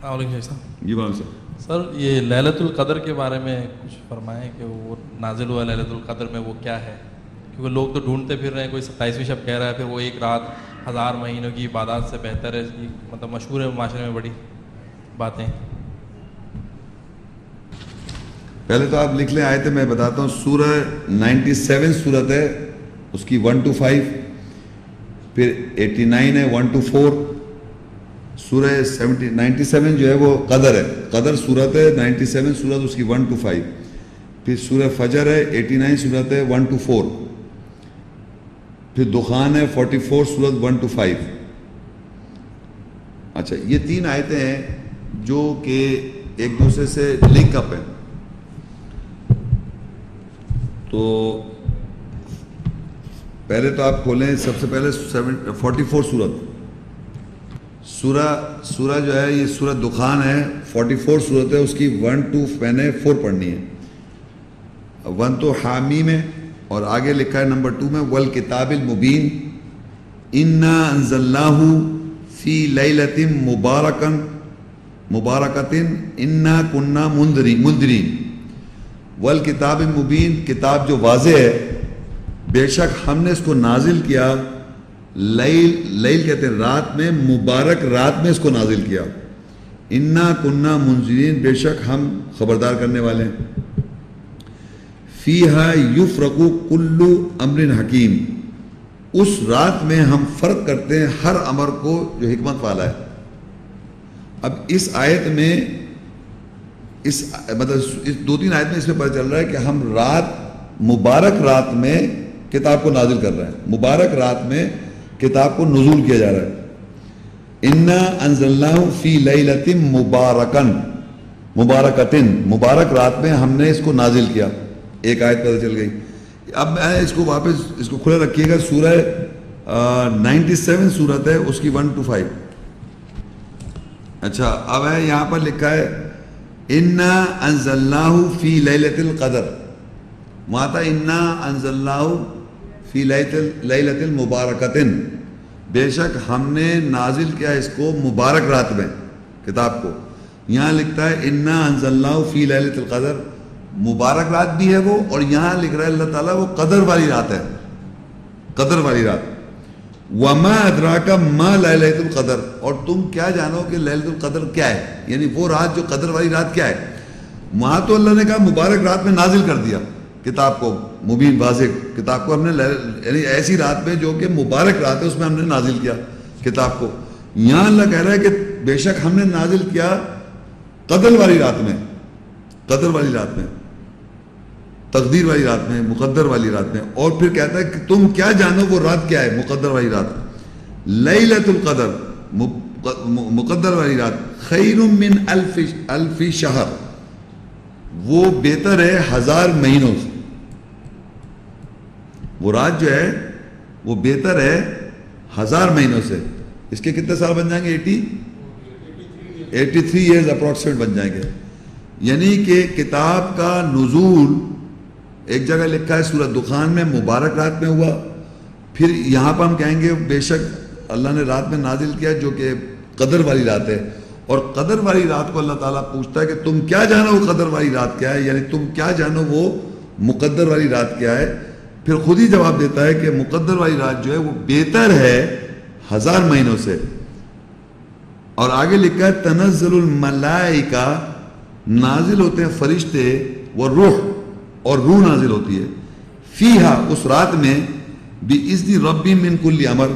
علیکم صاحب جی بات صاحب. سر یہ لیلۃ القدر کے بارے میں کچھ فرمائیں کہ وہ نازل ہوا لیلۃ القدر میں وہ کیا ہے، کیونکہ لوگ تو ڈھونڈتے پھر رہے ہیں، کوئی 27ویں شب کہہ رہا ہے، پھر وہ ایک رات 1000 مہینوں کی عبادات سے بہتر ہے، مطلب مشہور ہے معاشرے میں بڑی باتیں. پہلے تو آپ لکھ لیں آیتیں، میں بتاتا ہوں. سورہ 97 سورت ہے، اس کی 1 to 5، پھر 89 ہے 1 to 4. سورہ 97 جو ہے وہ قدر ہے، قدر سورت ہے. 97 سورت اس کی 1 to 5. پھر سورہ فجر ہے 89 سورت ہے 1 to 4. پھر دخان ہے 44 سورت 1 to 5. اچھا، یہ 3 آیتیں ہیں جو کہ ایک دوسرے سے لنک اپ ہیں. تو پہلے تو آپ کھولیں، سب سے پہلے 44 سورت. سورہ جو ہے یہ سورہ دخان ہے، 44 سورت ہے، اس کی 1 to میں نے 4 پڑھنی ہے. 1 تو حامیم ہے، اور آگے لکھا ہے نمبر 2 میں والکتاب المبین انا انزلناہ فی لیلۃ مبارکۃ انا کنا منذرین. والکتاب المبین، کتاب جو واضح ہے، بے شک ہم نے اس کو نازل کیا. لیل کہتے ہیں رات میں، مبارک رات میں اس کو نازل کیا. انا کنا منذرین، بے شک ہم خبردار کرنے والے ہیں. فیہا یفرق کل امر حکیم، اس رات میں ہم فرق کرتے ہیں ہر امر کو جو حکمت والا ہے. اب اس آیت میں مطلب اس 2-3 آیت میں اس میں پتہ چل رہا ہے کہ ہم مبارک رات میں کتاب کو نازل کر رہے ہیں. مبارک رات میں کتاب کو نزول کیا جا رہا ہے. انا انزلناہ فی لیلۃ مبارکۃ، مبارک رات میں ہم نے اس کو نازل کیا. ایک آیت پتہ چل گئی. اب میں اس کو واپس اس کو کھلا رکھیے گا. سورہ 97 سورت ہے، اس کی 1 to 5. اچھا، اب ہے یہاں پر لکھا ہے انا انزلناہ فی لیلۃ القدر. ماتا انا انزلناہ فی لیلۃ المبارکۃ، بے شک ہم نے نازل کیا اس کو مبارک رات میں کتاب کو. یہاں لکھتا ہے انا انزلناہ فی لیلۃ القدر، مبارک رات بھی ہے وہ، اور یہاں لکھ رہا ہے اللہ تعالیٰ وہ قدر والی رات ہے، قدر والی رات. وما ادراک ما لیلۃ القدر، اور تم کیا جانو کہ لیلۃ القدر کیا ہے، یعنی وہ رات جو قدر والی رات کیا ہے. وہاں تو اللہ نے کہا مبارک رات میں نازل کر دیا کتاب کو، مبین واضح کتاب کو ہم نے، یعنی ایسی رات میں جو کہ مبارک رات ہے اس میں ہم نے نازل کیا کتاب کو. یہاں اللہ کہہ رہا ہے کہ بے شک ہم نے نازل کیا قدر والی رات میں، قدر والی رات میں، تقدیر والی رات میں، مقدر والی رات میں. اور پھر کہتا ہے کہ تم کیا جانو وہ رات کیا ہے، مقدر والی رات. لیلۃ القدر، مقدر والی رات، خیر من الف شہر، وہ بہتر ہے 1000 مہینوں سے. وہ رات جو ہے وہ بہتر ہے 1000 مہینوں سے. اس کے کتنے سال بن جائیں گے؟ 83 ایئرز اپروکسیمیٹ بن جائیں گے. یعنی کہ کتاب کا نزول ایک جگہ لکھا ہے سورہ دخان میں مبارک رات میں ہوا. پھر یہاں پر ہم کہیں گے بے شک اللہ نے رات میں نازل کیا جو کہ قدر والی رات ہے. اور قدر والی رات کو اللہ تعالیٰ پوچھتا ہے کہ تم کیا جانو وہ قدر والی رات کیا ہے، یعنی تم کیا جانو وہ مقدر والی رات کیا ہے. پھر خود ہی جواب دیتا ہے کہ مقدر والی رات جو ہے وہ بہتر ہے 1000 مہینوں سے. اور آگے لکھا ہے تنزل الملائکہ، نازل ہوتے ہیں فرشتے، والروح، اور روح نازل ہوتی ہے. فیہا، اس رات میں، بِإِذْنِ رَبِّ مِنْ كُلِّ امر،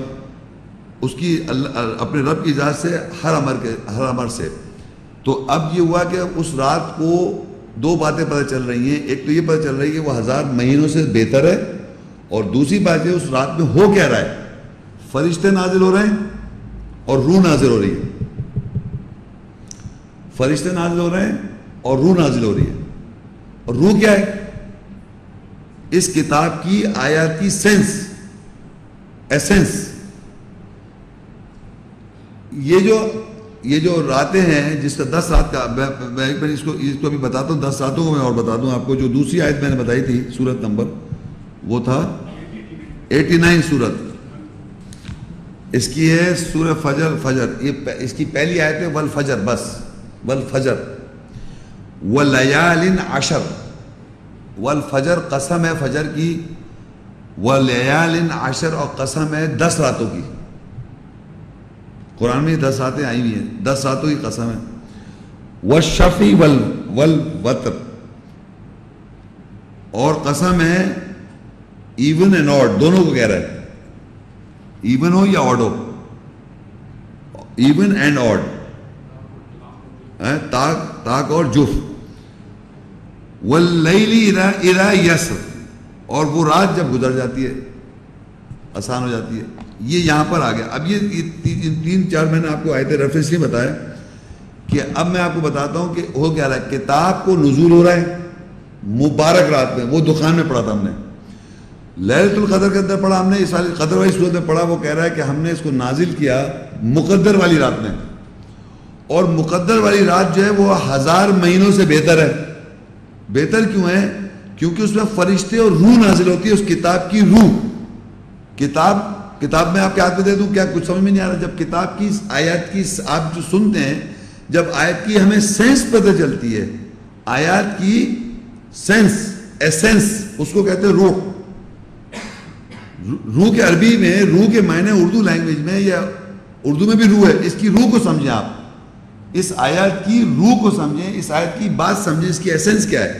اس کی اپنے رب کی اجازت سے ہر امر سے. تو اب یہ ہوا کہ اس رات کو 2 باتیں پتہ چل رہی ہیں. ایک تو یہ پتہ چل رہی ہے کہ وہ 1000 مہینوں سے بہتر ہے، اور دوسری بات یہ اس رات میں ہو کیا رہا ہے، فرشتے نازل ہو رہے ہیں اور روح نازل ہو رہی ہے. فرشتے نازل ہو رہے ہیں اور روح نازل ہو رہی ہے. اور روح کیا ہے؟ اس کتاب کی آیات کی سینس، ایسنس. یہ جو راتیں ہیں جس کا 10 رات کا، میں ایک بار اس کو ابھی بتاتا ہوں. 10 راتوں کو میں اور بتا دوں آپ کو. جو دوسری آیت میں نے بتائی تھی سورت نمبر، وہ تھا 89 سورت. اس کی ہے سورہ فجر. یہ اس کی پہلی آیت ہے والفجر، بس والفجر ولیال عشر، والفجر قسم ہے فجر کی، ولیال عشر اور قسم ہے 10 راتوں کی. قرآن میں 10 راتیں آئی ہوئی ہیں، 10 راتوں کی قسم ہے. والشفع والوتر، اور قسم ہے ایون اینڈ آڈ، دونوں کو کہہ رہا ہے، ایون ہو یا odd who, even and odd, تاک اور جف. واللیل اذا یسر، اور وہ رات جب گزر جاتی ہے، آسان ہو جاتی ہے. یہ یہاں پر آ گیا. اب یہ 3-4 میں نے آپ کو آیت ریفرنس نہیں بتایا کہ اب میں آپ کو بتاتا ہوں کہ ہو کیا رہا ہے. کتاب کو نزول ہو رہا ہے مبارک رات میں، وہ دخان میں پڑھا تھا ہم نے. لیلۃ القدر کے اندر پڑھا ہم نے، اس والی قدر والی صورت میں پڑھا. وہ کہہ رہا ہے کہ ہم نے اس کو نازل کیا مقدر والی رات میں، اور مقدر والی رات جو ہے وہ 1000 مہینوں سے بہتر ہے. بہتر کیوں ہے؟ کیونکہ اس میں فرشتے اور روح نازل ہوتی ہے، اس کتاب کی روح. کتاب میں آپ کے ہاتھ میں دے دوں، کیا کچھ سمجھ میں نہیں آ رہا؟ جب کتاب کی آیات کی آپ جو سنتے ہیں، جب آیت کی ہمیں سینس پتہ چلتی ہے، آیات کی سینس، ایسنس، اس کو کہتے ہیں روح. روح کے عربی میں روح کے معنی اردو لینگویج میں یا اردو میں بھی روح ہے. اس کی روح کو سمجھیں، آپ اس آیات کی روح کو سمجھیں، اس آیت کی بات سمجھیں، اس کی ایسنس کیا ہے.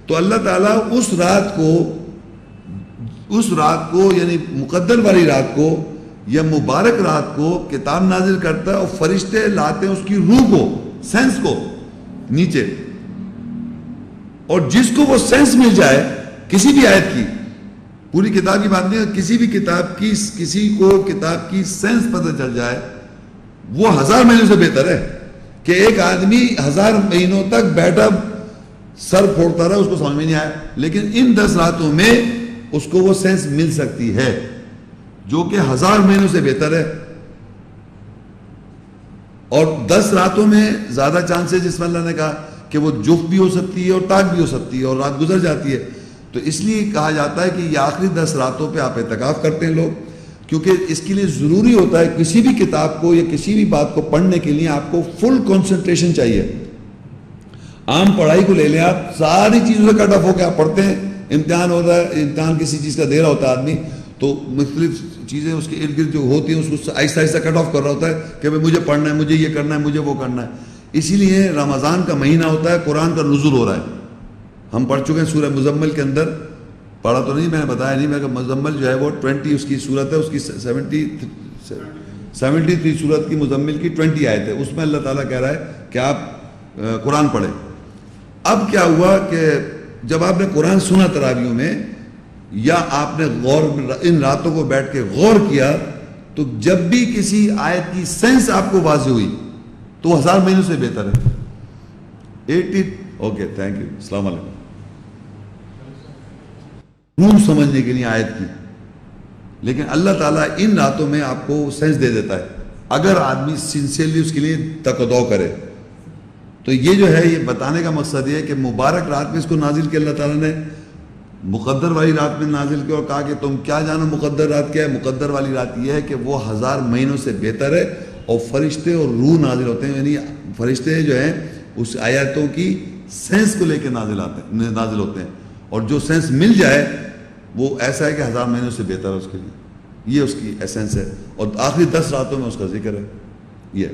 تو اللہ تعالیٰ اس رات کو یعنی مقدر والی رات کو یا مبارک رات کو کتاب نازل کرتا ہے، اور فرشتے لاتے ہیں اس کی روح کو، سینس کو نیچے. اور جس کو وہ سینس مل جائے کسی بھی آیت کی، پوری کتاب کی بات نہیں ہے، کسی بھی کتاب کی، کسی کو کتاب کی سینس پتہ چل جائے، وہ 1000 مہینوں سے بہتر ہے کہ ایک آدمی 1000 مہینوں تک بیٹھا سر پھوڑتا رہا، اس کو سمجھ میں نہیں آیا. لیکن ان 10 راتوں میں اس کو وہ سینس مل سکتی ہے، جو کہ 1000 مہینوں سے بہتر ہے. اور 10 راتوں میں زیادہ چانس ہے، جس میں اللہ نے کہا کہ وہ جفت بھی ہو سکتی ہے اور تاک بھی ہو سکتی ہے، اور رات گزر جاتی ہے. تو اس لیے کہا جاتا ہے کہ یہ آخری 10 راتوں پہ آپ اعتکاف کرتے ہیں لوگ، کیونکہ اس کے لیے ضروری ہوتا ہے کسی بھی کتاب کو یا کسی بھی بات کو پڑھنے کے لیے آپ کو فل کنسنٹریشن چاہیے. عام پڑھائی کو لے لیں آپ، ساری چیزوں سے کٹ آف ہو کے آپ پڑھتے ہیں. امتحان ہوتا ہے، امتحان کسی چیز کا دے رہا ہوتا ہے آدمی، تو مختلف چیزیں اس کے ارد گرد جو ہوتی ہیں اس کو آہستہ آہستہ کٹ آف کر رہا ہوتا ہے کہ مجھے پڑھنا ہے، مجھے یہ کرنا ہے، مجھے وہ کرنا ہے. اسی لیے رمضان کا مہینہ ہوتا ہے، قرآن کا نزول ہو رہا ہے. ہم پڑھ چکے ہیں سورہ مزمل کے اندر، پڑھا تو نہیں، میں نے بتایا نہیں، میں کہ مزمل جو ہے وہ 20 اس کی صورت ہے، اس کی 73 صورت کی مزمل کی 20 آیت ہے. اس میں اللہ تعالیٰ کہہ رہا ہے کہ آپ قرآن پڑھیں. اب کیا ہوا کہ جب آپ نے قرآن سنا تراویحوں میں، یا آپ نے ان راتوں کو بیٹھ کے غور کیا، تو جب بھی کسی آیت کی سینس آپ کو واضح ہوئی تو 1000 مہینوں سے بہتر ہے. 80 اوکے، تھینک یو، السلام علیکم. روح سمجھنے کے لیے آیت کی، لیکن اللہ تعالیٰ ان راتوں میں آپ کو سینس دے دیتا ہے اگر آدمی سنسیئرلی اس کے لیے تقدو کرے. تو یہ جو ہے، یہ بتانے کا مقصد یہ ہے کہ مبارک رات میں اس کو نازل کیا اللہ تعالیٰ نے، مقدر والی رات میں نازل کیا، اور کہا کہ تم کیا جانو مقدر رات کیا ہے. مقدر والی رات یہ ہے کہ وہ 1000 مہینوں سے بہتر ہے، اور فرشتے اور روح نازل ہوتے ہیں. یعنی فرشتے جو ہیں اس آیاتوں کی سینس کو لے کے نازل ہوتے ہیں، اور جو سینس مل جائے وہ ایسا ہے کہ 1000 مہینوں سے بہتر ہے اس کے لیے. یہ اس کی ایسنس ہے، اور آخری 10 راتوں میں اس کا ذکر ہے. یہ